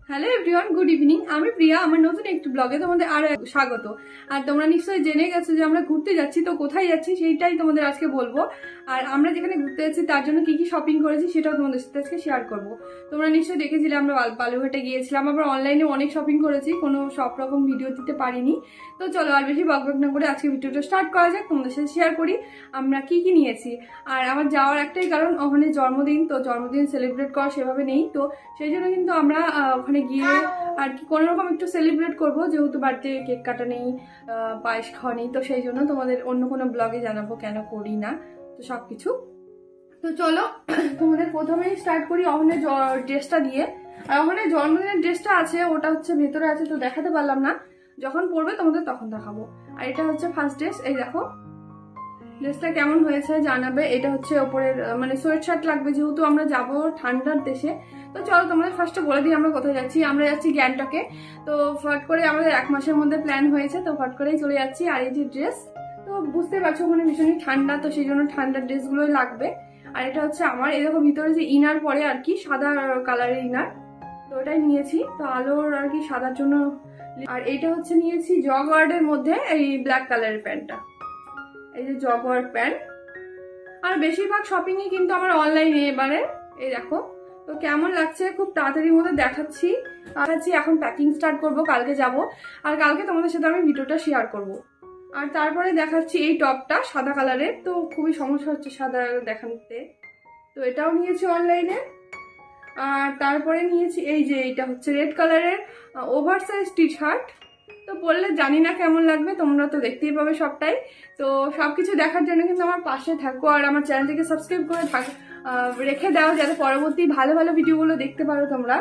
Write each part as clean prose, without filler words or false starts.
Hello everyone, good evening. আমি প্রিয়া। আমার নতুন একটু ব্লগে তোমাদের আরো স্বাগত। আর তোমরা নিশ্চয়ই জেনে গেছো যে আমরা ঘুরতে যাচ্ছি, তো কোথায় যাচ্ছি সেইটাই তোমাদের আজকে বলবো। আর আমরা যেখানে ঘুরতে যাচ্ছি তার জন্য কি কি শপিং করেছি সেটাও তোমাদের সাথে আজকে শেয়ার করবো। তোমরা নিশ্চয়ই দেখেছিলে আমরা বালুঘাটে গিয়েছিলাম, আবার অনলাইনে অনেক শপিং করেছি, কোনো সব রকম ভিডিও দিতে পারিনি। তো চলো আর বেশি বকবক না করে আজকে ভিডিওটা স্টার্ট করা যাক, তোমাদের সাথে শেয়ার করি আমরা কি কি নিয়েছি। আর আমার যাওয়ার একটাই কারণ, ওখানে জন্মদিন, তো জন্মদিন সেলিব্রেট করা সেভাবে নেই, তো সেই জন্য কিন্তু আমরা ওখানে গিয়ে আর কি কোনোরকম একটু সেলিব্রেট করবো, যেহেতু বাড়িতে কেক কাটা নেই, পায়েস খাওয়া নেই, তো সেই জন্য তোমাদের অন্য কোনো ব্লগে জানাবো কেন করি না, তো সবকিছু। তো চলো তোমাদের প্রথমেই স্টার্ট করি ওখানে ড্রেসটা দিয়ে। আর ওখানে জন্মদিনের ড্রেসটা আছে, ওটা হচ্ছে ভেতরে আছে, তো দেখাতে পারলাম না, যখন পরবে তোমাদের তখন দেখাবো। আর এটা হচ্ছে ফার্স্ট ড্রেস। এই দেখো ড্রেসটা কেমন হয়েছে জানাবে। এটা হচ্ছে ওপরের মানে সোয়েট শার্ট লাগবে, যেহেতু আমরা যাব ঠান্ডার দেশে। তো চলো তোমাদের ফার্স্টে বলে দিই আমরা কোথায় যাচ্ছি। আমরা যাচ্ছি গ্যাংটকে। তো ফট করে আমাদের 1 মাসের মধ্যে প্ল্যান হয়েছে, তো ফট করেই চলে যাচ্ছি। আর এই যে ড্রেস, তো বুঝতে পারছো ওখানে ভীষণই ঠান্ডা, তো সেই জন্য ঠান্ডার ড্রেসগুলোই লাগবে। আর এটা হচ্ছে আমার এরকম ভিতরে যে ইনার পরে আর কি, সাদা কালারের ইনার, তো ওটাই নিয়েছি, তো আলোর আর কি সাদার জন্য। আর এইটা হচ্ছে নিয়েছি জগওয়ার্ডের মধ্যে এই ব্ল্যাক কালারের প্যান্টটা, এই যে জগওয়ার্ড প্যান্ট। আর বেশিরভাগ শপিংই কিন্তু আমার অনলাইনে এবারে। এই দেখো, তো কেমন লাগছে খুব তাড়াতাড়ির মধ্যে দেখাচ্ছি। এখন প্যাকিং স্টার্ট করব, কালকে যাব, আর কালকে তোমাদের সাথে আমি ভিডিওটা শেয়ার করব। আর তারপরে দেখাচ্ছি এই টপটা সাদা কালারের, তো খুবই সমস্যা হচ্ছে সাদা দেখাতে, তো এটাও নিয়েছি অনলাইনে। আর তারপরে নিয়েছি এই যে এটা হচ্ছে রেড কালারের ওভার সাইজ টি শার্ট, তো পরলে জানি না কেমন লাগবে, তোমরা তো দেখতেই পাবে সবটাই। তো সবকিছু দেখার জন্য কিন্তু আমার পাশে থাকো, আর আমার চ্যানেলটিকে সাবস্ক্রাইব করে রেখে দাও, যাতে পরবর্তী ভালো ভালো ভিডিওগুলো দেখতে পারো তোমরা।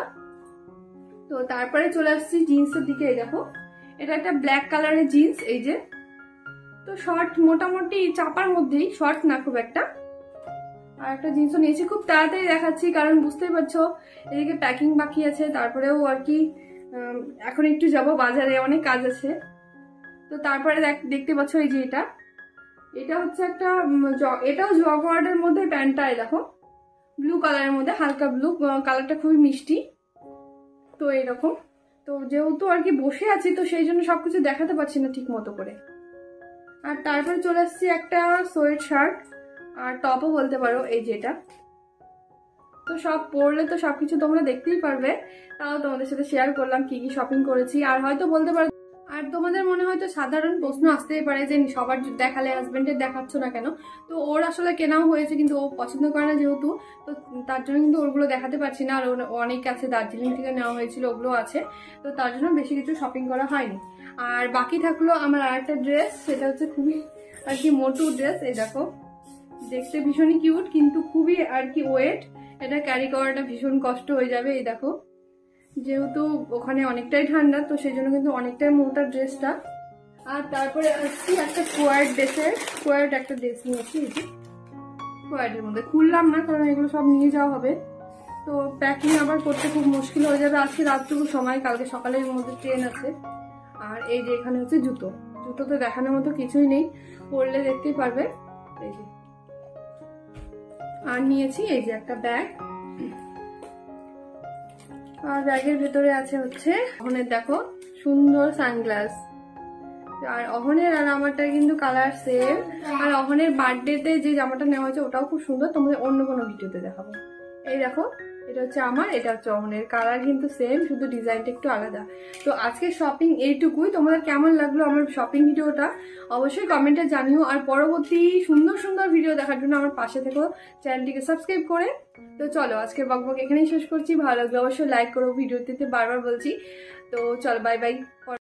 তো তারপরে চলে আসছি জিন্সের দিকে। এই দেখো, এটা একটা ব্ল্যাক কালারের জিন্স, এই যে, তো শর্ট, মোটামুটি চাপার মধ্যেই, শর্ট না খুব একটা। আর একটা জিন্সও নিয়েছি, খুব তাড়াতাড়ি দেখাচ্ছি কারণ বুঝতেই পারছো এদিকে প্যাকিং বাকি আছে, তারপরেও আর কি এখন একটু যাব বাজারে, অনেক কাজ আছে। তো তারপরে দেখতে পাচ্ছ এই যে এটা হচ্ছে একটা, এটাও জগওয়ার্ডের মধ্যে প্যান্টটা, দেখো ব্লু কালারের মধ্যে, হালকা ব্লু কালারটা, খুবই মিষ্টি। তো এইরকম, তো যেহেতু আর কি বসে আছি, তো সেই জন্য সবকিছু দেখাতে পারছি না ঠিক মতো করে। আর তারপরে চলে আসছি একটা সোয়েট শার্ট আর টপও বলতে পারো, এই যেটা। তো সব পরলে তো সবকিছু তোমরা দেখতেই পারবে, তাও তোমাদের সাথে শেয়ার করলাম কি কি শপিং করেছি। আর হয়তো বলতে পারো, আর তোমাদের মনে হয়তো সাধারণ প্রশ্ন আসতেই পারে যে সবার দেখালে হাজবেন্ডের দেখাচ্ছ না কেন। তো ওর আসলে কেনাও হয়েছে, কিন্তু ও পছন্দ করে না যেহেতু, তো তার জন্য কিন্তু ওগুলো দেখাতে পারছি না। আর অনেক আছে, দার্জিলিং থেকে নেওয়া হয়েছিল, ওগুলো আছে, তো তার জন্য বেশি কিছু শপিং করা হয়নি। আর বাকি থাকলো আমার আরেকটা ড্রেস, সেটা হচ্ছে খুবই আর কি মোটু ড্রেস। এই দেখো, দেখতে ভীষণই কিউট, কিন্তু খুবই আর কি ওয়েট, এটা ক্যারি করাটা ভীষণ কষ্ট হয়ে যাবে। এই দেখো, যেহেতু ওখানে অনেকটাই ঠান্ডা, তো সেই জন্য কিন্তু অনেকটাই মোটা ড্রেসটা। আর তারপরে আসছি একটা স্কোয়ার্ড একটা ড্রেস নিয়েছি, এই যে স্কোয়ার্ডের মধ্যে, খুললাম না কারণ এগুলো সব নিয়ে যাওয়া হবে, তো প্যাকিং আবার করতে খুব মুশকিল হয়ে যাবে। আজকে রাতটুকু সময়, কালকে সকালের মধ্যে ট্রেন আছে। আর এই যে এখানে হচ্ছে জুতো তো দেখানোর মতো কিছুই নেই, পরলে দেখতেই পারবে। এই যে, আর নিয়েছি এই যে একটা ব্যাগ, আর ব্যাগের ভেতরে আছে হচ্ছে অহনের, দেখো সুন্দর সানগ্লাস। আর অহনের আর আমারটা কিন্তু কালার সেম। আর অহনের বার্থডেতে যে জামাটা নেওয়া হয়েছে ওটাও খুব সুন্দর, তোমাদের অন্য কোনো ভিডিওতে দেখাবো। এই দেখো, এটা হচ্ছে আমার, এটা হচ্ছে অহনের, কালার কিন্তু সেম, শুধু ডিজাইনটা একটু আলাদা। তো আজকে শপিং এইটুকুই। তোমাদের কেমন লাগলো আমার শপিং ভিডিওটা অবশ্যই কমেন্টে জানিও। আর পরবর্তী সুন্দর সুন্দর ভিডিও দেখার জন্য আমার পাশে থেকো, চ্যানেলটিকে সাবস্ক্রাইব করে। তো চলো আজকে বকবক এখানেই শেষ করছি। ভালো লাগলো অবশ্যই লাইক করো, ভিডিওতে বারবার বলছি। তো চলো, বাই বাই।